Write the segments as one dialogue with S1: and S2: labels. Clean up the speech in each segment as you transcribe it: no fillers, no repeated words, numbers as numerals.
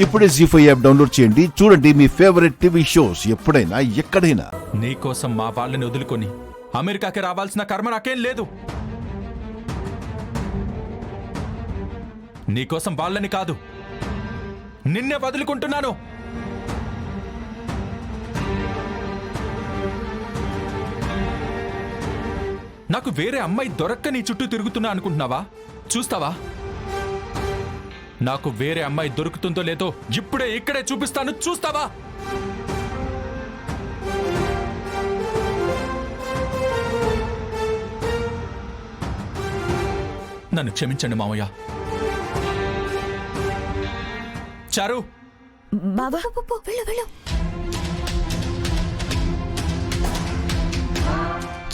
S1: ఇప్పుడే జీ5 app download చేయండి. చూడండి మీ ఫేవరెట్ టీవీ షోస్ ఎప్పుడైనా ఎక్కడైనా.
S2: నీకోసం మా వాళ్ళని వదులుకొని అమెరికాకి రావాల్సిన కర్మ నాకేం లేదు. నీకోసం వాళ్ళని కాదు, నిన్నే వదులుకుంటున్నాను. నాకు వేరే అమ్మాయి దొరక్క నీ చుట్టూ తిరుగుతున్నా అనుకుంటున్నావా? చూస్తావా? నాకు వేరే అమ్మాయి దొరుకుతుందో లేదో ఇప్పుడే ఇక్కడే చూపిస్తాను. చూస్తావా? నన్ను క్షమించండి మామయ్య. చారు,
S3: బాబా వెళ్ళు వెళ్ళు.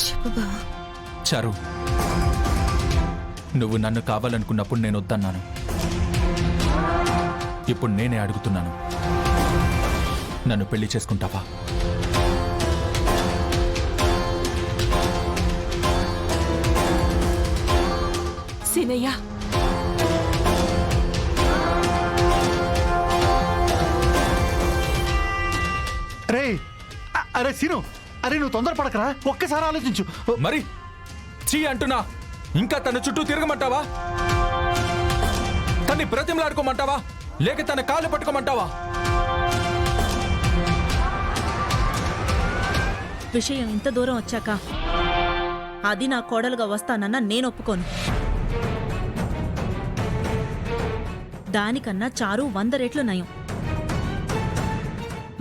S3: చెప్పు బావా.
S2: చారు, నువ్వు నన్ను కావాలనుకున్నప్పుడు నేను వద్దన్నాను. ఇప్పుడు నేనే అడుగుతున్నాను, నన్ను పెళ్లి చేసుకుంటావా?
S4: సీనయ్య,
S5: అరే సీను, అరే నువ్వు తొందరపడకరా, ఒక్కసారి ఆలోచించు.
S2: మరి చీ అంటున్నా, ఇంకా తన చుట్టూ తిరగమంటావా? తన్ని బ్రతిమలాడుకోమంటావా, లేక తన కాళ్ళు పట్టుకోమంటావా?
S6: విషయం ఇంత దూరం వచ్చాక అది నా కోడలుగా వస్తానన్నా నేను ఒప్పుకోను. దానికన్నా చారు 100 రెట్లు నయం.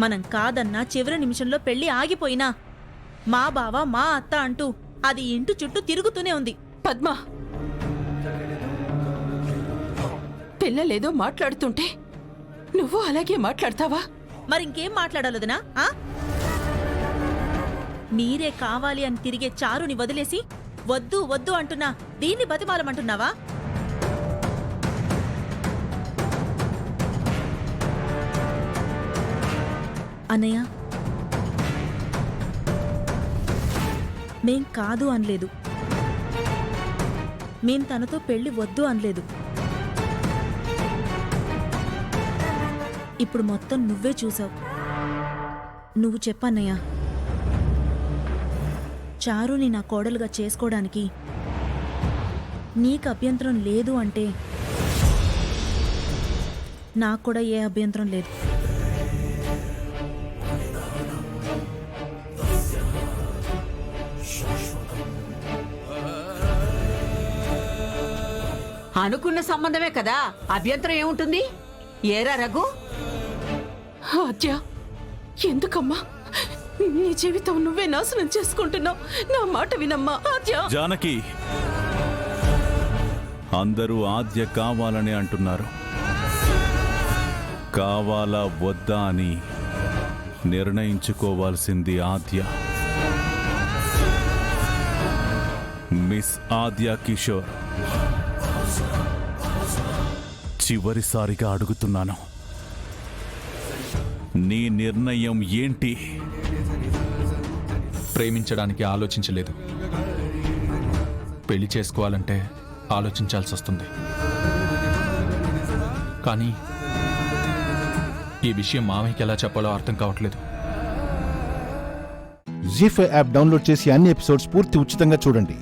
S6: మనం కాదన్నా చివరి నిమిషంలో పెళ్లి ఆగిపోయినా మా బావ మా అత్త అంటూ అది ఇంటి చుట్టూ తిరుగుతూనే ఉంది.
S4: పద్మ, పిల్లలేదో మాట్లాడుతుంటే నువ్వు అలాగే మాట్లాడతావా?
S6: మరింకేం మాట్లాడాలదనా? మీరే కావాలి అని తిరిగే చారుని వదిలేసి వద్దు వద్దు అంటున్నా దీన్ని బతిమాలమంటున్నావా? అన్నయ్య, మేం కాదు అనలేదు, మేం తనతో పెళ్లి వద్దు అనలేదు. ఇప్పుడు మొత్తం నువ్వే చూసావు. నువ్వు చెప్పన్నయ్య, చారుని నా కోడలుగా చేసుకోవడానికి నీకు అభ్యంతరం లేదు అంటే నాకు కూడా ఏ అభ్యంతరం లేదు.
S7: అనుకున్న సంబంధమే కదా, అభ్యంతరం ఏముంటుంది? ఏరా రఘు?
S4: ఆద్య, ఎందుకమ్మా నీ జీవితం నువ్వే నాశనం చేసుకుంటున్నావు? నా మాట వినమ్మా ఆద్య.
S8: జానకి, అందరూ ఆద్య కావాలని అంటున్నారు. కావాలా వద్దా అని నిర్ణయించుకోవాల్సింది ఆద్య. మిస్ ఆద్య కిషోర్, చివరిసారిగా అడుగుతున్నాను, నీ నిర్ణయం ఏంటి?
S2: ప్రేమించడానికి ఆలోచించలేదు, పెళ్లి చేసుకోవాలంటే ఆలోచించాల్సి వస్తుంది. కానీ ఈ విషయం మామయ్యకి ఎలా చెప్పాలో అర్థం కావట్లేదు.
S1: జీ5 యాప్ డౌన్లోడ్ చేసి అన్ని ఎపిసోడ్స్ పూర్తి ఉచితంగా చూడండి.